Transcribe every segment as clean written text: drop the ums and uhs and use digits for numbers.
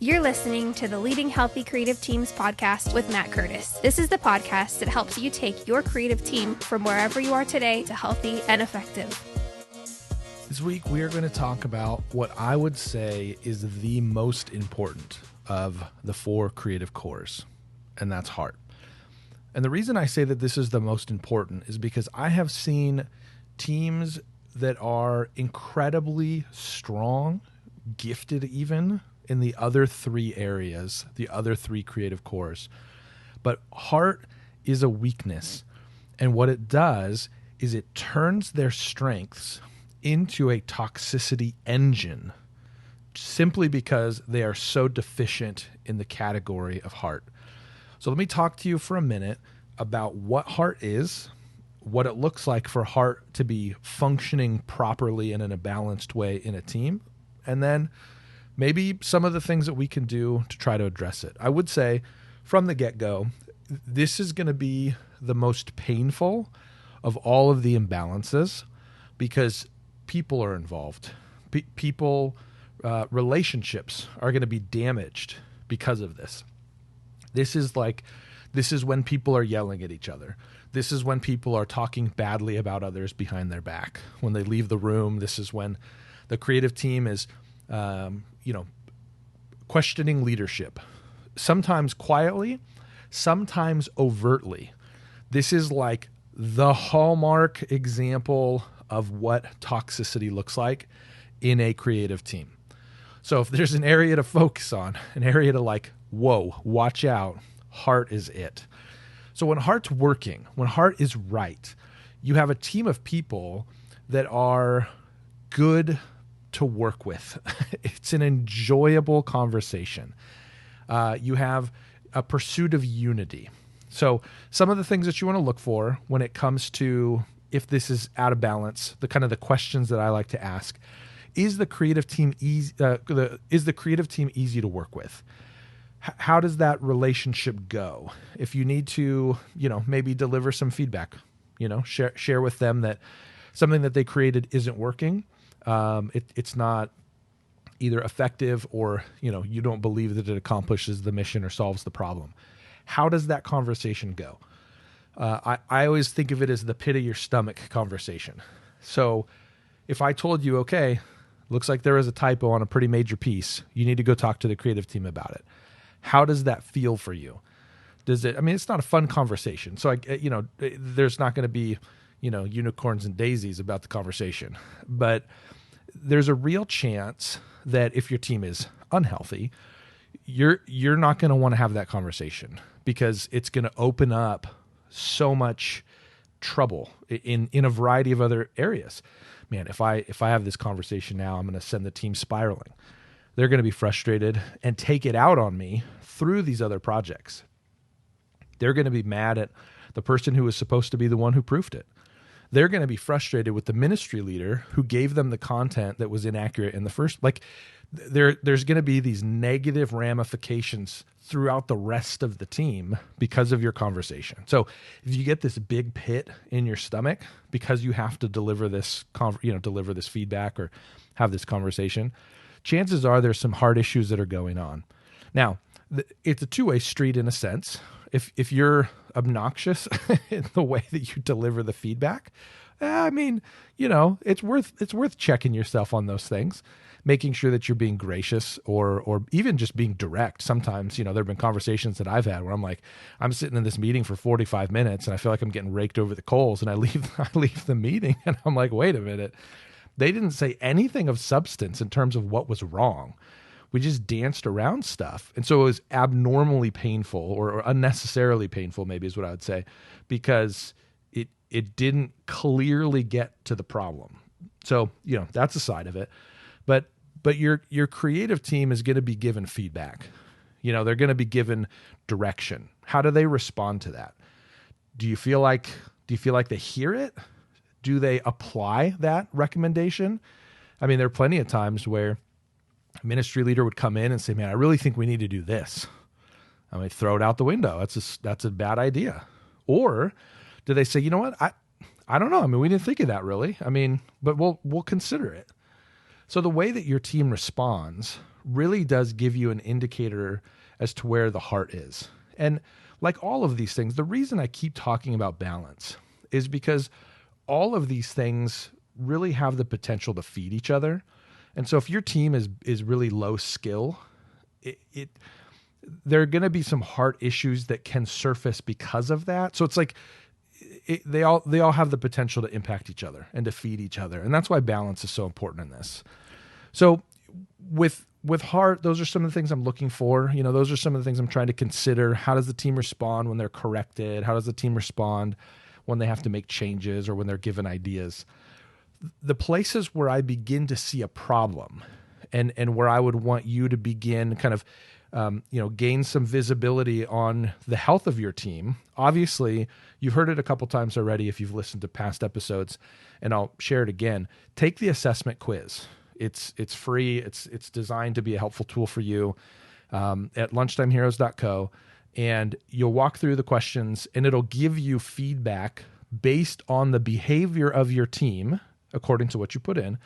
You're listening to the Leading Healthy Creative Teams podcast with Matt Curtis. This is the podcast that helps you take your creative team from wherever you are today to healthy and effective. This week, we are going to talk about what I would say is the most important of the 4 creative cores, and that's heart. And the reason I say that this is the most important is because I have seen teams that are incredibly strong, gifted even, in the other 3 areas, the other 3 creative cores. But heart is a weakness. And what it does is it turns their strengths into a toxicity engine simply because they are so deficient in the category of heart. So let me talk to you for a minute about what heart is, what it looks like for heart to be functioning properly and in a balanced way in a team, and then maybe some of the things that we can do to try to address it. I would say from the get-go, this is going to be the most painful of all of the imbalances because people are involved. Relationships are going to be damaged because of this. This is when people are yelling at each other. This is when people are talking badly about others behind their back. When they leave the room, this is when the creative team is questioning leadership, sometimes quietly, sometimes overtly. This is like the hallmark example of what toxicity looks like in a creative team. So if there's an area to focus on, an area to like, whoa, watch out, heart is it. So when heart's working, when heart is right, you have a team of people that are good to work with. It's an enjoyable conversation. You have a pursuit of unity. So some of the things that you want to look for when it comes to if this is out of balance, the kind of the questions that I like to ask, is the creative team easy to work with? How does that relationship go? If you need to, maybe deliver some feedback, share with them that something that they created isn't working. It's not either effective or, you don't believe that it accomplishes the mission or solves the problem. How does that conversation go? I always think of it as the pit of your stomach conversation. So if I told you, okay, looks like there is a typo on a pretty major piece, you need to go talk to the creative team about it. How does that feel for you? It's not a fun conversation. So there's not going to be, unicorns and daisies about the conversation, but there's a real chance that if your team is unhealthy, you're not going to want to have that conversation because it's going to open up so much trouble in a variety of other areas. Man, if I have this conversation now, I'm going to send the team spiraling. They're going to be frustrated and take it out on me through these other projects. They're going to be mad at the person who was supposed to be the one who proofed it. They're going to be frustrated with the ministry leader who gave them the content that was inaccurate in the first. There's going to be these negative ramifications throughout the rest of the team because of your conversation. So if you get this big pit in your stomach because you have to deliver this feedback or have this conversation, chances are there's some hard issues that are going on. Now, it's a two-way street in a sense. If you're obnoxious in the way that you deliver the feedback, it's worth checking yourself on those things, making sure that you're being gracious or even just being direct. Sometimes, there have been conversations that I've had where I'm sitting in this meeting for 45 minutes and I feel like I'm getting raked over the coals, and I leave the meeting and I'm like, wait a minute. They didn't say anything of substance in terms of what was wrong. We just danced around stuff. And so it was abnormally painful or unnecessarily painful, maybe is what I would say, because it didn't clearly get to the problem. So, that's a side of it. But your creative team is going to be given feedback. They're going to be given direction. How do they respond to that? Do you feel like they hear it? Do they apply that recommendation? There are plenty of times where a ministry leader would come in and say, man, I really think we need to do this. Throw it out the window. That's a bad idea. Or do they say, you know what? I don't know. We didn't think of that really. But we'll consider it. So the way that your team responds really does give you an indicator as to where the heart is. And like all of these things, the reason I keep talking about balance is because all of these things really have the potential to feed each other. And so if your team is really low skill, there are going to be some heart issues that can surface because of that. So it's like they all have the potential to impact each other and to feed each other. And that's why balance is so important in this. So with heart, those are some of the things I'm looking for. Those are some of the things I'm trying to consider. How does the team respond when they're corrected? How does the team respond when they have to make changes or when they're given ideas? The places where I begin to see a problem and where I would want you to begin kind of, gain some visibility on the health of your team. Obviously, you've heard it a couple times already if you've listened to past episodes, and I'll share it again. Take the assessment quiz. It's free. It's designed to be a helpful tool for you at lunchtimeheroes.co. And you'll walk through the questions and it'll give you feedback based on the behavior of your team, according to what you put in.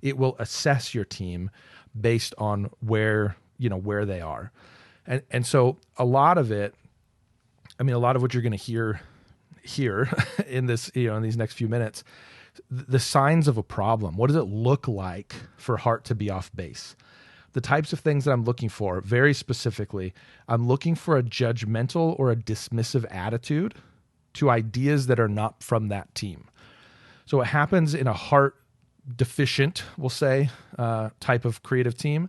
It will assess your team based on where they are. And so a lot of what you're going to hear here in this, in these next few minutes, the signs of a problem. What does it look like for heart to be off base? The types of things that I'm looking for, very specifically, I'm looking for a judgmental or a dismissive attitude to ideas that are not from that team. So what happens in a heart deficient, we'll say, type of creative team,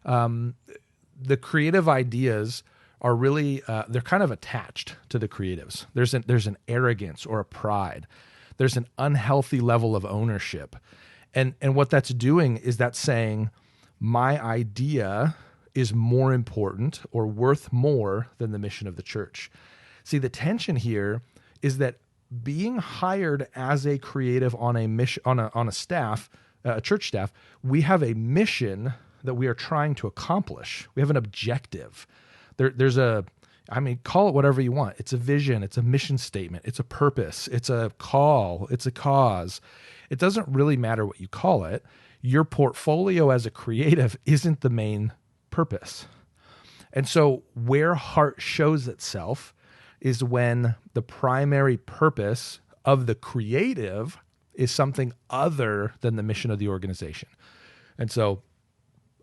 the creative ideas are really, they're kind of attached to the creatives. There's an arrogance or a pride. There's an unhealthy level of ownership. And what that's doing is that's saying, my idea is more important or worth more than the mission of the church. See, the tension here is that being hired as a creative on a mission, on a staff, a church staff, we have a mission that we are trying to accomplish. We have an objective. There's call it whatever you want. It's a vision. It's a mission statement. It's a purpose. It's a call. It's a cause. It doesn't really matter what you call it. Your portfolio as a creative isn't the main purpose. And so where heart shows itself is when the primary purpose of the creative is something other than the mission of the organization. And so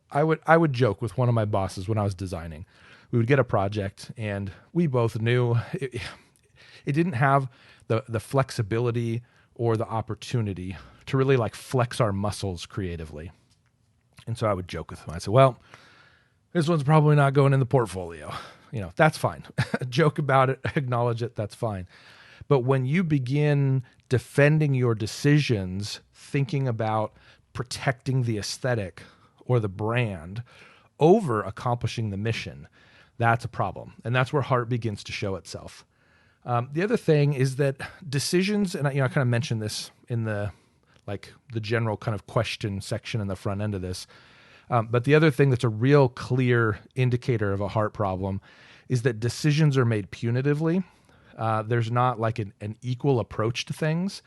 I would joke with one of my bosses when I was designing. We would get a project and we both knew it didn't have the flexibility or the opportunity to really like flex our muscles creatively. And so I would joke with him. I said, well, this one's probably not going in the portfolio. That's fine. Joke about it, acknowledge it, that's fine. But when you begin defending your decisions, thinking about protecting the aesthetic or the brand over accomplishing the mission, that's a problem. And that's where heart begins to show itself. The other thing is that decisions, and I kind of mentioned this in the general kind of question section in the front end of this. But the other thing that's a real clear indicator of a heart problem is that decisions are made punitively. There's not like an equal approach to things.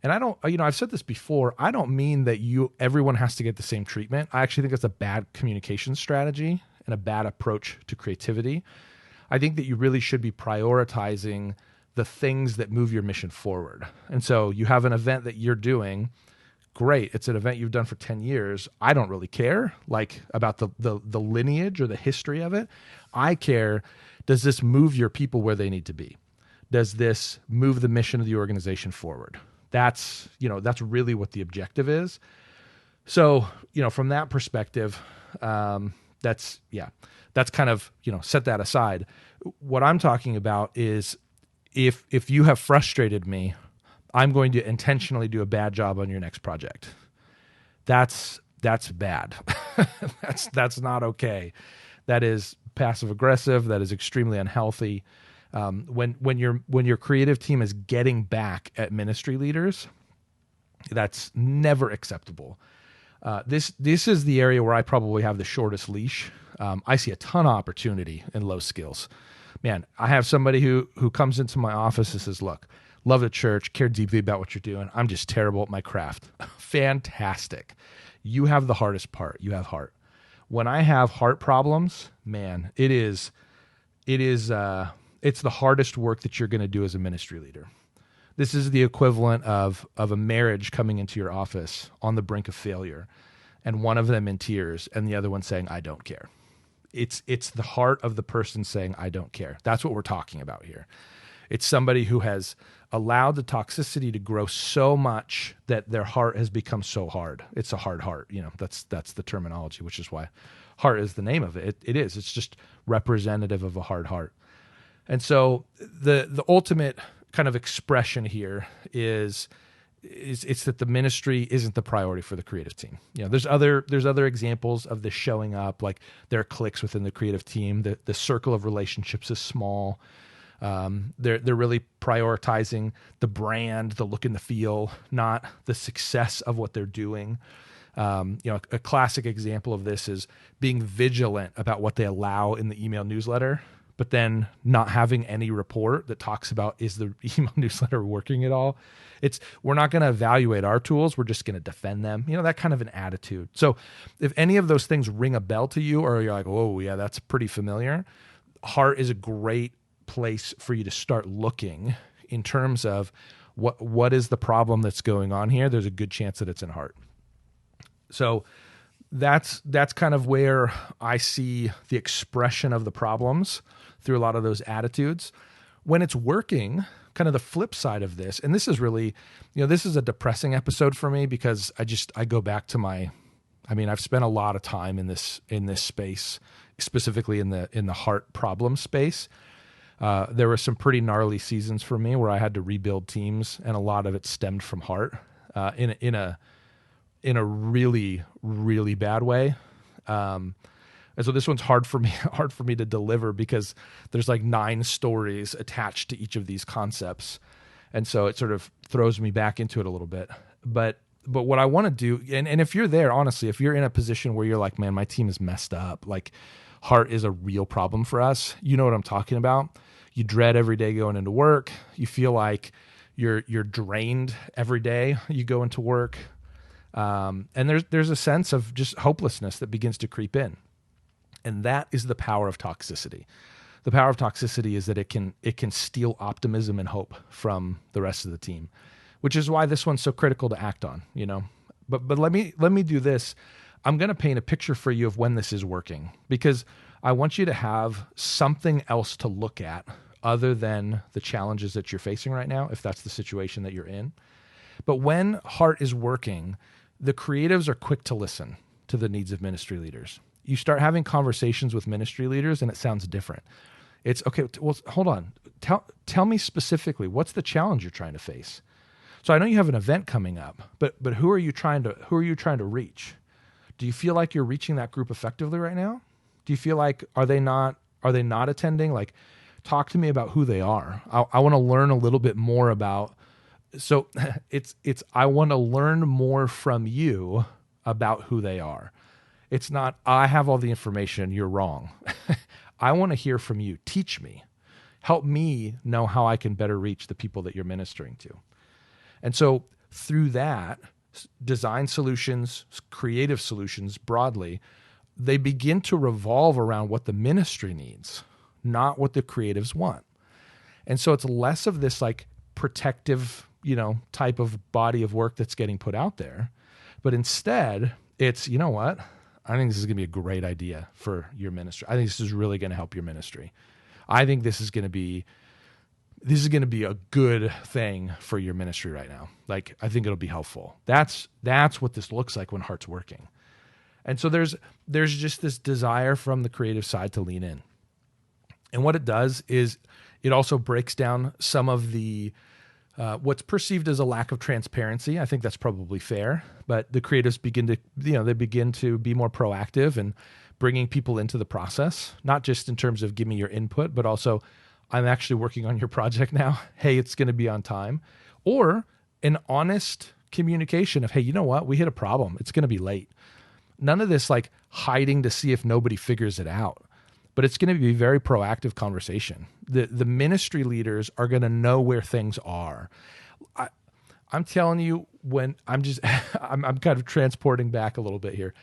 And I don't, I've said this before, I don't mean that everyone has to get the same treatment. I actually think it's a bad communication strategy and a bad approach to creativity. I think that you really should be prioritizing the things that move your mission forward. And so you have an event that you're doing. Great. It's an event you've done for 10 years. I don't really care about the lineage or the history of it. I care, does this move your people where they need to be? Does this move the mission of the organization forward? That's really what the objective is. So, from that perspective, that's kind of, set that aside. What I'm talking about is if you have frustrated me, I'm going to intentionally do a bad job on your next project. That's bad. That's not okay. That is passive aggressive. That is extremely unhealthy. When your creative team is getting back at ministry leaders, that's never acceptable. This is the area where I probably have the shortest leash. I see a ton of opportunity in low skills. Man, I have somebody who comes into my office and says, look, love the church, care deeply about what you're doing. I'm just terrible at my craft. Fantastic. You have the hardest part. You have heart. When I have heart problems, man, it's the hardest work that you're going to do as a ministry leader. This is the equivalent of a marriage coming into your office on the brink of failure, and one of them in tears and the other one saying, I don't care. It's the heart of the person saying, I don't care. That's what we're talking about here. It's somebody who has allowed the toxicity to grow so much that their heart has become so hard. It's a hard heart. That's the terminology, which is why heart is the name of it. It is. It's just representative of a hard heart. And so the ultimate kind of expression here is it's that the ministry isn't the priority for the creative team. There's other examples of this showing up, like there are cliques within the creative team. The circle of relationships is small. They're really prioritizing the brand, the look and the feel, not the success of what they're doing. A classic example of this is being vigilant about what they allow in the email newsletter, but then not having any report that talks about, is the email newsletter working at all? We're not going to evaluate our tools. We're just going to defend them. That kind of an attitude. So if any of those things ring a bell to you, or you're like, oh yeah, that's pretty familiar, heart is a great place for you to start looking in terms of what is the problem that's going on here. There's a good chance that it's in heart. So that's kind of where I see the expression of the problems through a lot of those attitudes. When it's working, kind of the flip side of this, and this is really, this is a depressing episode for me because I go back to I've spent a lot of time in this space, specifically in the heart problem space. There were some pretty gnarly seasons for me where I had to rebuild teams, and a lot of it stemmed from heart, in a really, really bad way. And so this one's hard for me to deliver because there's like 9 stories attached to each of these concepts. And so it sort of throws me back into it a little bit. But what I want to do, and if you're there, honestly, if you're in a position where you're like, man, my team is messed up, like heart is a real problem for us, you know what I'm talking about. You dread every day going into work. You feel like you're drained every day you go into work. And there's a sense of just hopelessness that begins to creep in. And that is the power of toxicity. The power of toxicity is that it can steal optimism and hope from the rest of the team, which is why this one's so critical to act on, But let me do this. I'm going to paint a picture for you of when this is working, because I want you to have something else to look at other than the challenges that you're facing right now, if that's the situation that you're in. But when heart is working, the creatives are quick to listen to the needs of ministry leaders. You start having conversations with ministry leaders and it sounds different. It's okay. Well, hold on. Tell me specifically, what's the challenge you're trying to face? So I know you have an event coming up, but who are you trying to reach? Do you feel like you're reaching that group effectively right now? Do you feel like, are they not attending? Like, talk to me about who they are. I want to learn a little bit more about, so I want to learn more from you about who they are. It's not, I have all the information, you're wrong. I want to hear from you. Teach me. Help me know how I can better reach the people that you're ministering to. And so through that, design solutions, creative solutions broadly, they begin to revolve around what the ministry needs, not what the creatives want. And so it's less of this like protective, type of body of work that's getting put out there, but instead it's, you know what? I think this is going to be a great idea for your ministry. I think this is really going to help your ministry. I think this is going to be a good thing for your ministry right now. Like, I think it'll be helpful. That's what this looks like when heart's working. And so there's just this desire from the creative side to lean in. And what it does is it also breaks down some of the what's perceived as a lack of transparency. I think that's probably fair, but the creatives begin to be more proactive and bringing people into the process, not just in terms of give me your input, but also I'm actually working on your project now. Hey, it's going to be on time. Or an honest communication of, hey, you know what? We hit a problem. It's going to be late. None of this like hiding to see if nobody figures it out. But it's going to be a very proactive conversation. The ministry leaders are going to know where things are. I'm telling you, when I'm just, I'm kind of transporting back a little bit here.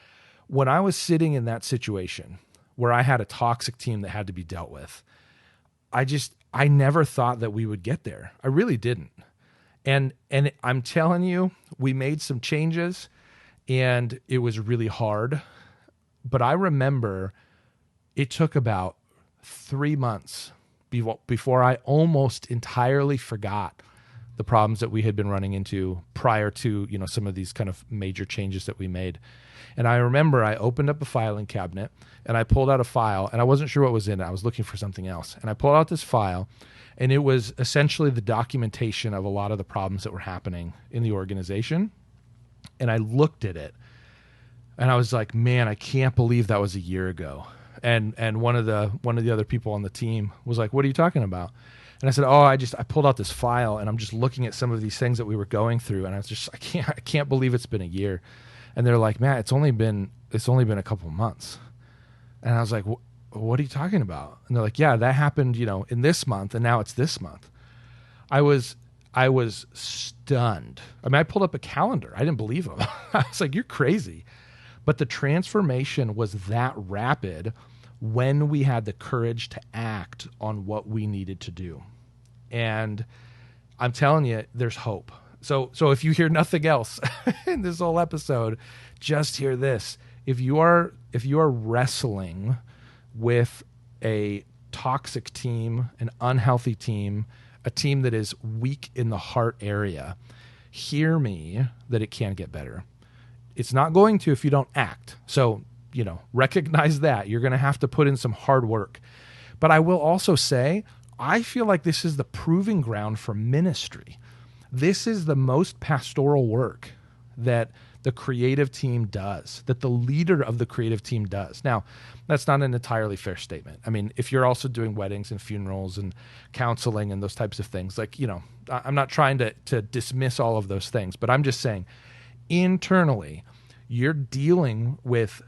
When I was sitting in that situation where I had a toxic team that had to be dealt with, I never thought that we would get there. I really didn't. And I'm telling you, we made some changes and it was really hard. But I remember it took about 3 months before I almost entirely forgot the problems that we had been running into prior to, some of these kind of major changes that we made. And I remember I opened up a filing cabinet and I pulled out a file, and I wasn't sure what was in it. I was looking for something else. And I pulled out this file, and it was essentially the documentation of a lot of the problems that were happening in the organization. And I looked at it and I was like, man, I can't believe that was a year ago. And one of the other people on the team was like, what are you talking about? And I said, I pulled out this file and I'm just looking at some of these things that we were going through. And I can't believe it's been a year. And they're like, Matt, it's only been a couple months. And I was like, what are you talking about? And they're like, yeah, that happened, in this month. And now it's this month. I was stunned. I mean, I pulled up a calendar. I didn't believe them. I was like, you're crazy. But the transformation was that rapid when we had the courage to act on what we needed to do. And I'm telling you, there's hope. So if you hear nothing else in this whole episode, just hear this. If you are wrestling with a toxic team, an unhealthy team, a team that is weak in the heart area, hear me that it can get better. It's not going to if you don't act. So, recognize that. You're going to have to put in some hard work. But I will also say, I feel like this is the proving ground for ministry. This is the most pastoral work that the creative team does, that the leader of the creative team does. Now, that's not an entirely fair statement. I mean, if you're also doing weddings and funerals and counseling and those types of things, I'm not trying to dismiss all of those things, but I'm just saying, internally, you're dealing with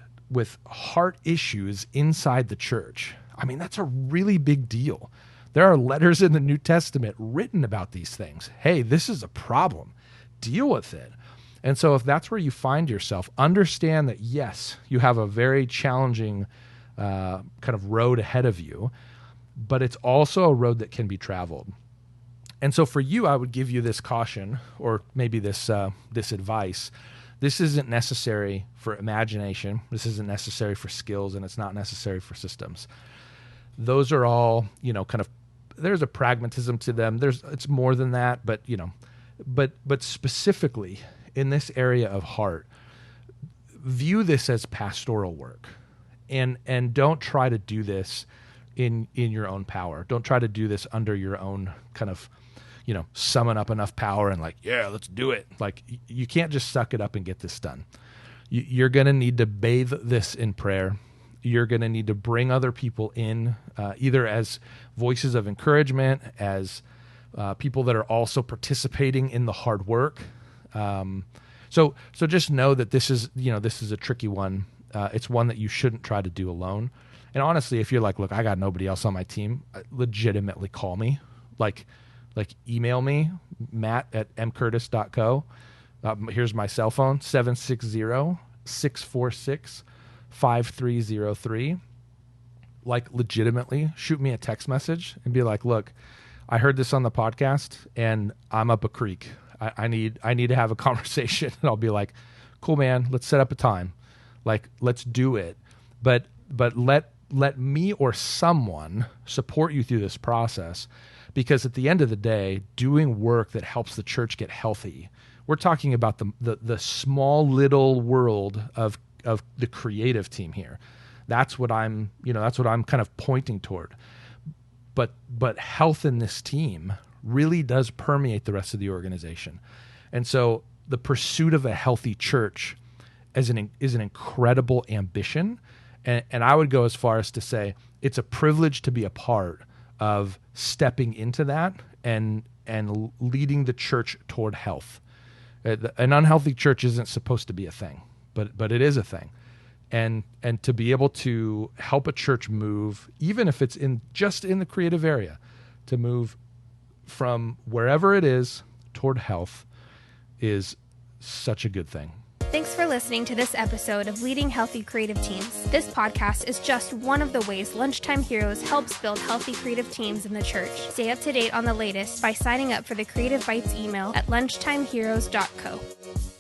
heart issues inside the church. I mean, that's a really big deal. There are letters in the New Testament written about these things. Hey, this is a problem. Deal with it. And so if that's where you find yourself, understand that, yes, you have a very challenging kind of road ahead of you, but it's also a road that can be traveled. And so for you, I would give you this caution, or maybe this advice. This isn't necessary for imagination. This isn't necessary for skills, and it's not necessary for systems. Those are all, kind of, there's a pragmatism to them. It's more than that, but specifically in this area of heart, view this as pastoral work, and don't try to do this in your own power. Don't try to do this under your own kind of, summon up enough power and let's do it. You can't just suck it up and get this done. You're going to need to bathe this in prayer. You're going to need to bring other people in, either as voices of encouragement, as people that are also participating in the hard work. So just know that this is a tricky one. It's one that you shouldn't try to do alone. And honestly, if you're like, look, I got nobody else on my team, legitimately call me. Email me, matt@mcurtis.co. Here's my cell phone, 760-646-5303. Legitimately, shoot me a text message and be like, look, I heard this on the podcast and I'm up a creek. I need to have a conversation. And I'll be like, cool, man, let's set up a time. Let's do it. But let me or someone support you through this process, because at the end of the day, doing work that helps the church get healthy, we're talking about the small little world of the creative team here. That's what I'm kind of pointing toward. But health in this team really does permeate the rest of the organization. And so the pursuit of a healthy church is an incredible ambition. And I would go as far as to say it's a privilege to be a part of stepping into that and leading the church toward health. An unhealthy church isn't supposed to be a thing, but it is a thing. And to be able to help a church move, even if it's just in the creative area, to move from wherever it is toward health, is such a good thing. Thanks for listening to this episode of Leading Healthy Creative Teams. This podcast is just one of the ways Lunchtime Heroes helps build healthy creative teams in the church. Stay up to date on the latest by signing up for the Creative Bites email at lunchtimeheroes.co.